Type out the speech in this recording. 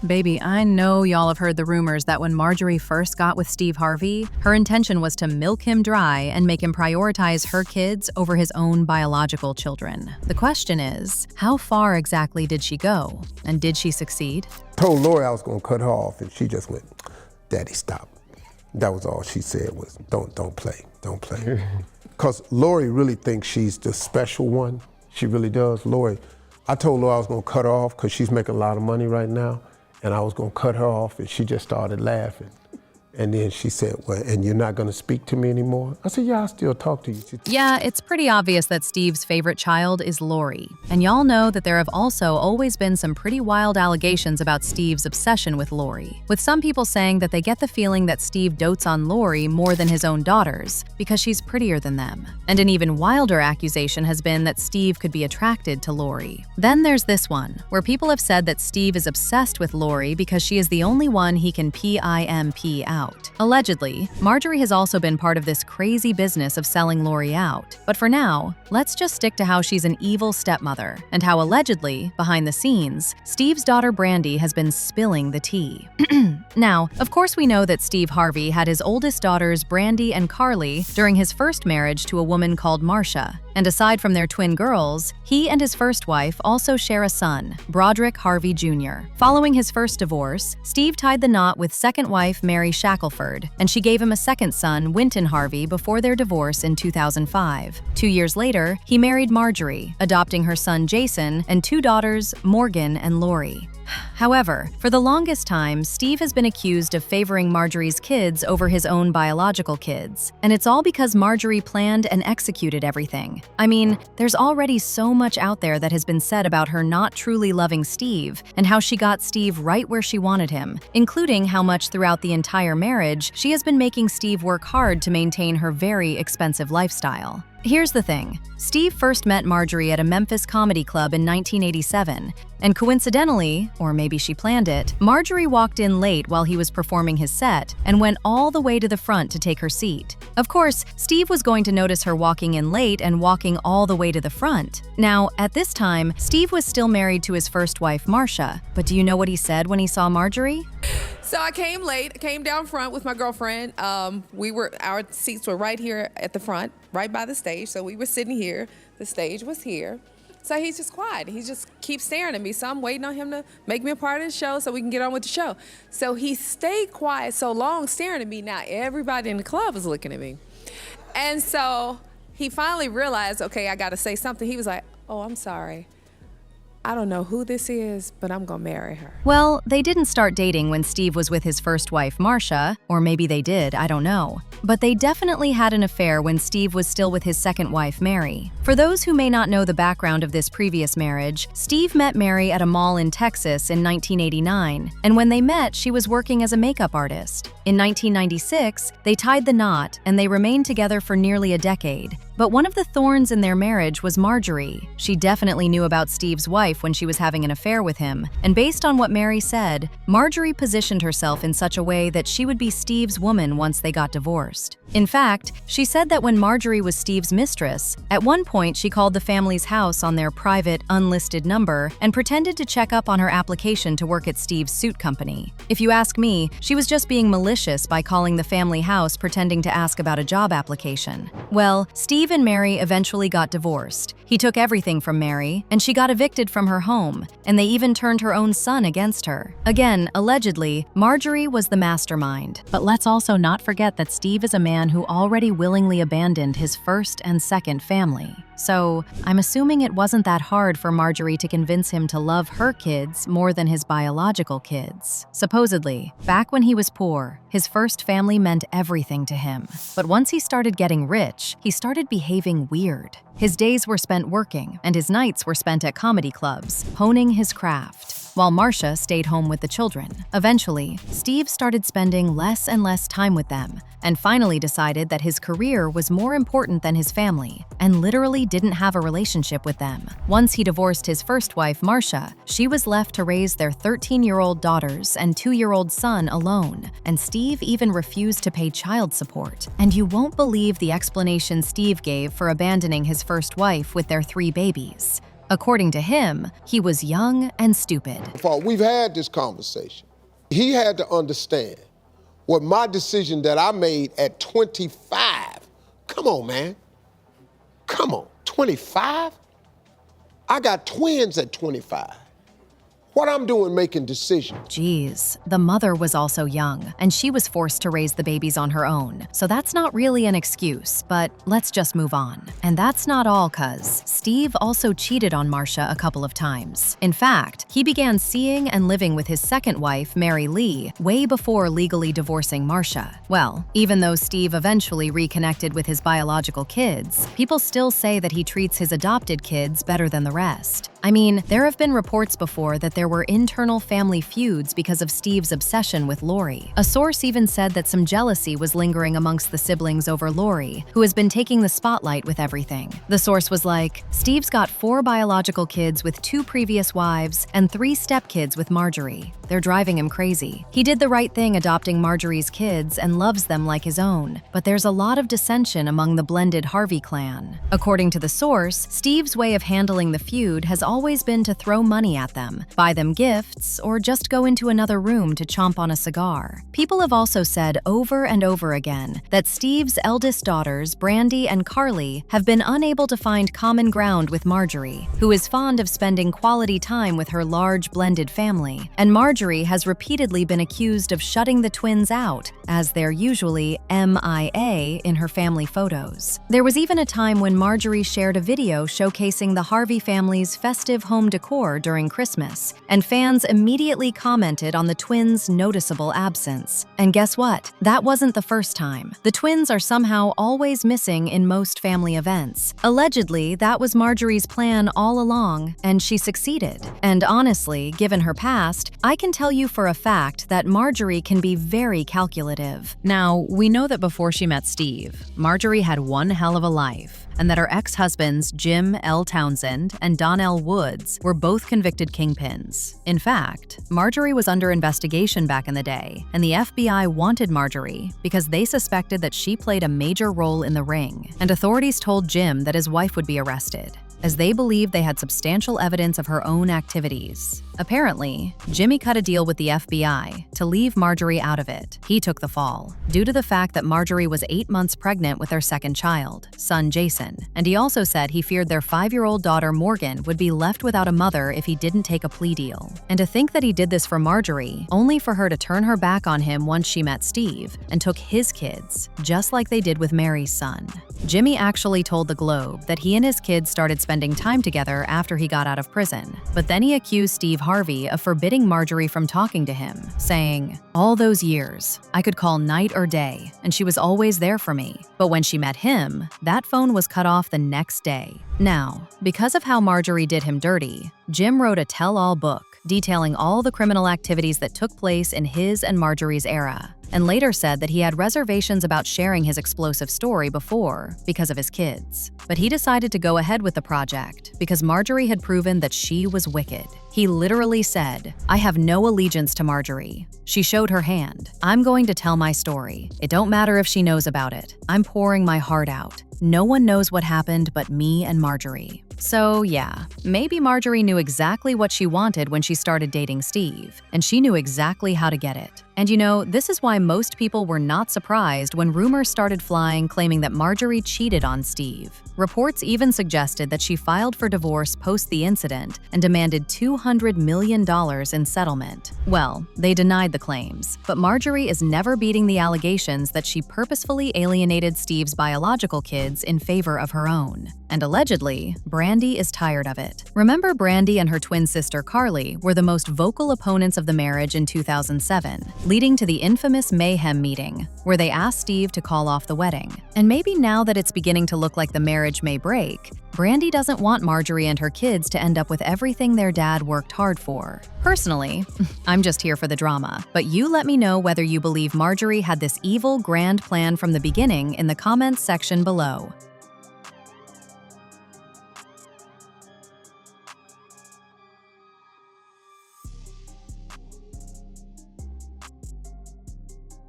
Baby, I know y'all have heard the rumors that when Marjorie first got with Steve Harvey, her intention was to milk him dry and make him prioritize her kids over his own biological children. The question is, how far exactly did she go? And did she succeed? Told Lori I was gonna cut her off, and she just went, "Daddy, stop." That was all she said was, don't play. Because Lori really thinks she's the special one. She really does. Lori, I told Lori I was gonna cut her off because she's making a lot of money right now. And I was gonna cut her off, and she just started laughing. And then she said, "Well, and you're not gonna speak to me anymore?" I said, "Yeah, I'll still talk to you." Yeah, it's pretty obvious that Steve's favorite child is Lori. And y'all know that there have also always been some pretty wild allegations about Steve's obsession with Lori, with some people saying that they get the feeling that Steve dotes on Lori more than his own daughters because she's prettier than them. And an even wilder accusation has been that Steve could be attracted to Lori. Then there's this one, where people have said that Steve is obsessed with Lori because she is the only one he can pimp out. Allegedly, Marjorie has also been part of this crazy business of selling Lori out. But for now, let's just stick to how she's an evil stepmother, and how allegedly, behind the scenes, Steve's daughter Brandi has been spilling the tea. Now, of course we know that Steve Harvey had his oldest daughters Brandi and Carly during his first marriage to a woman called Marcia. And aside from their twin girls, he and his first wife also share a son, Broderick Harvey Jr. Following his first divorce, Steve tied the knot with second wife Mary Shackelford, and she gave him a second son, Wynton Harvey, before their divorce in 2005. 2 years later, he married Marjorie, adopting her son Jason and two daughters, Morgan and Lori. However, for the longest time, Steve has been accused of favoring Marjorie's kids over his own biological kids. And it's all because Marjorie planned and executed everything. I mean, there's already so much out there that has been said about her not truly loving Steve and how she got Steve right where she wanted him, including how much throughout the entire marriage she has been making Steve work hard to maintain her very expensive lifestyle. Here's the thing. Steve first met Marjorie at a Memphis comedy club in 1987, and coincidentally, or maybe she planned it, Marjorie walked in late while he was performing his set and went all the way to the front to take her seat. Of course, Steve was going to notice her walking in late and walking all the way to the front. Now, at this time, Steve was still married to his first wife, Marcia, but do you know what he said when he saw Marjorie? So I came late, I came down front with my girlfriend. Our seats were right here at the front, right by the stage. So we were sitting here, the stage was here. So he's just quiet. He just keeps staring at me. So I'm waiting on him to make me a part of the show so we can get on with the show. So he stayed quiet so long, staring at me. Now everybody in the club is looking at me. And so he finally realized, okay, I gotta say something. He was like, "Oh, I'm sorry. I don't know who this is, but I'm gonna marry her." Well, they didn't start dating when Steve was with his first wife, Marcia, or maybe they did, I don't know. But they definitely had an affair when Steve was still with his second wife, Mary. For those who may not know the background of this previous marriage, Steve met Mary at a mall in Texas in 1989, and when they met, she was working as a makeup artist. In 1996, they tied the knot, and they remained together for nearly a decade. But one of the thorns in their marriage was Marjorie. She definitely knew about Steve's wife when she was having an affair with him, and based on what Mary said, Marjorie positioned herself in such a way that she would be Steve's woman once they got divorced. In fact, she said that when Marjorie was Steve's mistress, at one point she called the family's house on their private, unlisted number and pretended to check up on her application to work at Steve's suit company. If you ask me, she was just being malicious by calling the family house pretending to ask about a job application. Well, Steve and Mary eventually got divorced. He took everything from Mary, and she got evicted from her home, and they even turned her own son against her. Again, allegedly, Marjorie was the mastermind. But let's also not forget that Steve is a man who already willingly abandoned his first and second family. So, I'm assuming it wasn't that hard for Marjorie to convince him to love her kids more than his biological kids. Supposedly, back when he was poor, his first family meant everything to him. But once he started getting rich, he started behaving weird. His days were spent working, and his nights were spent at comedy clubs, honing his craft, while Marcia stayed home with the children. Eventually, Steve started spending less and less time with them, and finally decided that his career was more important than his family, and literally didn't have a relationship with them. Once he divorced his first wife, Marcia, she was left to raise their 13-year-old daughters and 2-year-old son alone, and Steve even refused to pay child support. And you won't believe the explanation Steve gave for abandoning his first wife with their 3 babies. According to him, he was young and stupid. We've had this conversation. He had to understand what my decision that I made at 25. Come on, man. Come on, 25? I got twins at 25. What I'm doing making decisions. Geez, the mother was also young, and she was forced to raise the babies on her own. So that's not really an excuse, but let's just move on. And that's not all, cuz Steve also cheated on Marcia a couple of times. In fact, he began seeing and living with his second wife, Mary Lee, way before legally divorcing Marcia. Well, even though Steve eventually reconnected with his biological kids, people still say that he treats his adopted kids better than the rest. I mean, there have been reports before that there were internal family feuds because of Steve's obsession with Lori. A source even said that some jealousy was lingering amongst the siblings over Lori, who has been taking the spotlight with everything. The source was like, Steve's got 4 biological kids with 2 previous wives and 3 stepkids with Marjorie. They're driving him crazy. He did the right thing adopting Marjorie's kids and loves them like his own, but there's a lot of dissension among the blended Harvey clan. According to the source, Steve's way of handling the feud has always been to throw money at them, buy them gifts, or just go into another room to chomp on a cigar. People have also said over and over again that Steve's eldest daughters, Brandi and Carly, have been unable to find common ground with Marjorie, who is fond of spending quality time with her large blended family, and Marjorie has repeatedly been accused of shutting the twins out, as they're usually MIA in her family photos. There was even a time when Marjorie shared a video showcasing the Harvey family's festive home decor during Christmas, and fans immediately commented on the twins' noticeable absence. And guess what? That wasn't the first time. The twins are somehow always missing in most family events. Allegedly, that was Marjorie's plan all along, and she succeeded. And honestly, given her past, I can tell you for a fact that Marjorie can be very calculative. Now, we know that before she met Steve, Marjorie had one hell of a life, and that her ex-husbands Jim L. Townsend and Donnell Woods were both convicted kingpins. In fact, Marjorie was under investigation back in the day, and the FBI wanted Marjorie because they suspected that she played a major role in the ring, and authorities told Jim that his wife would be arrested, as they believed they had substantial evidence of her own activities. Apparently, Jimmy cut a deal with the FBI to leave Marjorie out of it. He took the fall, due to the fact that Marjorie was 8 months pregnant with their second child, son Jason, and he also said he feared their 5-year-old daughter Morgan would be left without a mother if he didn't take a plea deal. And to think that he did this for Marjorie, only for her to turn her back on him once she met Steve and took his kids, just like they did with Mary's son. Jimmy actually told the Globe that he and his kids started spending time together after he got out of prison, but then he accused Steve Harvey of forbidding Marjorie from talking to him, saying, "All those years, I could call night or day, and she was always there for me. But when she met him, that phone was cut off the next day." Now, because of how Marjorie did him dirty, Jim wrote a tell-all book detailing all the criminal activities that took place in his and Marjorie's era, and later said that he had reservations about sharing his explosive story before because of his kids. But he decided to go ahead with the project because Marjorie had proven that she was wicked. He literally said, "I have no allegiance to Marjorie. She showed her hand. I'm going to tell my story. It don't matter if she knows about it. I'm pouring my heart out. No one knows what happened but me and Marjorie." So yeah, maybe Marjorie knew exactly what she wanted when she started dating Steve, and she knew exactly how to get it. And you know, this is why most people were not surprised when rumors started flying claiming that Marjorie cheated on Steve. Reports even suggested that she filed for divorce post the incident and demanded $200 million in settlement. Well, they denied the claims, but Marjorie is never beating the allegations that she purposefully alienated Steve's biological kids in favor of her own. And allegedly, Brandi is tired of it. Remember, Brandi and her twin sister Carly were the most vocal opponents of the marriage in 2007, leading to the infamous Mayhem meeting, where they asked Steve to call off the wedding. And maybe now that it's beginning to look like the marriage may break, Brandi doesn't want Marjorie and her kids to end up with everything their dad worked hard for. Personally, I'm just here for the drama, but you let me know whether you believe Marjorie had this evil grand plan from the beginning in the comments section below.